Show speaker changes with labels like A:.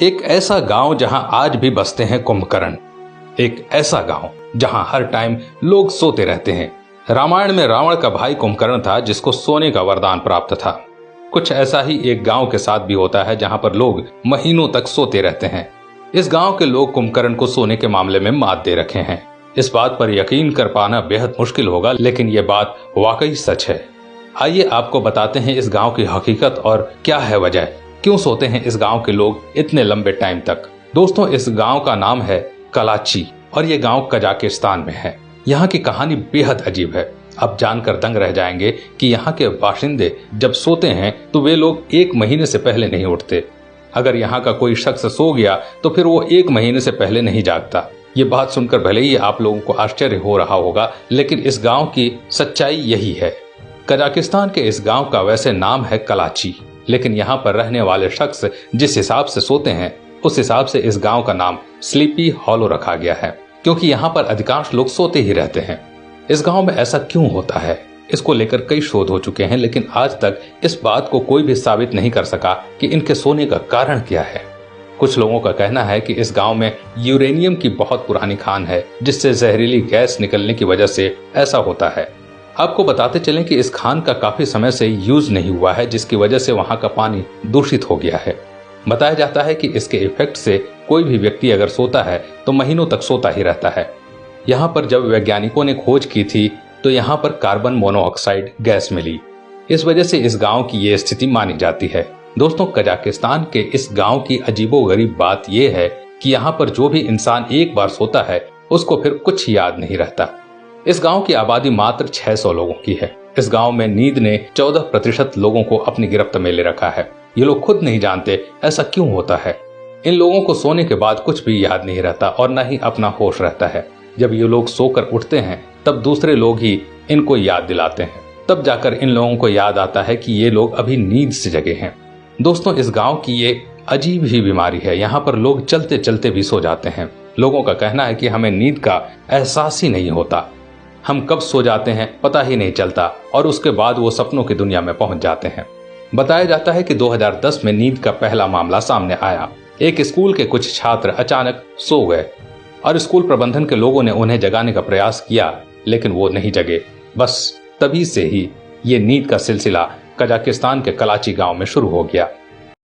A: एक ऐसा गांव जहां आज भी बसते हैं कुंभकर्ण। एक ऐसा गांव जहां हर टाइम लोग सोते रहते हैं। रामायण में रावण का भाई कुंभकर्ण था जिसको सोने का वरदान प्राप्त था। कुछ ऐसा ही एक गांव के साथ भी होता है जहां पर लोग महीनों तक सोते रहते हैं। इस गांव के लोग कुंभकर्ण को सोने के मामले में मात दे रखे हैं। इस बात पर यकीन कर पाना बेहद मुश्किल होगा, लेकिन यह बात वाकई सच है। आइए आपको बताते हैं इस गांव की हकीकत और क्या है वजह, क्यों सोते हैं इस गांव के लोग इतने लंबे टाइम तक। दोस्तों, इस गांव का नाम है कलाची और ये गांव कजाकिस्तान में है। यहाँ की कहानी बेहद अजीब है। अब जानकर दंग रह जाएंगे कि यहाँ के बाशिंदे जब सोते हैं तो वे लोग 1 महीने से पहले नहीं उठते। अगर यहाँ का कोई शख्स सो गया तो फिर वो 1 महीने से पहले नहीं जागता। ये बात सुनकर भले ही आप लोगों को आश्चर्य हो रहा होगा, लेकिन इस गांव की सच्चाई यही है। कजाकिस्तान के इस गांव का वैसे नाम है कलाची, लेकिन यहाँ पर रहने वाले शख्स जिस हिसाब से सोते हैं उस हिसाब से इस गांव का नाम स्लीपी हॉलो रखा गया है, क्योंकि यहाँ पर अधिकांश लोग सोते ही रहते हैं। इस गांव में ऐसा क्यों होता है, इसको लेकर कई शोध हो चुके हैं, लेकिन आज तक इस बात को कोई भी साबित नहीं कर सका कि इनके सोने का कारण क्या है। कुछ लोगों का कहना है कि इस गांव में यूरेनियम की बहुत पुरानी खान है, जिससे जहरीली गैस निकलने की वजह से ऐसा होता है। आपको बताते चलें कि इस खान का काफी समय से यूज नहीं हुआ है, जिसकी वजह से वहां का पानी दूषित हो गया है। बताया जाता है कि इसके इफेक्ट से कोई भी व्यक्ति अगर सोता है तो महीनों तक सोता ही रहता है। यहाँ पर जब वैज्ञानिकों ने खोज की थी तो यहाँ पर कार्बन मोनोऑक्साइड गैस मिली। इस वजह से इस गांव की ये स्थिति मानी जाती है। दोस्तों, कजाकिस्तान के इस गांव की अजीबोगरीब बात यह है कि यहाँ पर जो भी इंसान एक बार सोता है उसको फिर कुछ याद नहीं रहता। इस गांव की आबादी मात्र 600 लोगों की है। इस गांव में नींद ने 14% लोगों को अपनी गिरफ्त में ले रखा है। ये लोग खुद नहीं जानते ऐसा क्यों होता है। इन लोगों को सोने के बाद कुछ भी याद नहीं रहता और न ही अपना होश रहता है। जब ये लोग सोकर उठते हैं तब दूसरे लोग ही इनको याद दिलाते हैं। तब जाकर इन लोगों को याद आता है कि ये लोग अभी नींद से जगे हैं। दोस्तों, इस गांव की ये अजीब ही बीमारी है। यहाँ पर लोग चलते चलते भी सो जाते हैं। लोगों का कहना है कि हमें नींद का एहसास ही नहीं होता। हम कब सो जाते हैं पता ही नहीं चलता और उसके बाद वो सपनों की दुनिया में पहुंच जाते हैं। बताया जाता है कि 2010 में नींद का पहला मामला सामने आया। एक स्कूल के कुछ छात्र अचानक सो गए और स्कूल प्रबंधन के लोगों ने उन्हें जगाने का प्रयास किया, लेकिन वो नहीं जगे। बस तभी से ही ये नींद का सिलसिला कजाकिस्तान के कलाची गांव में शुरू हो गया।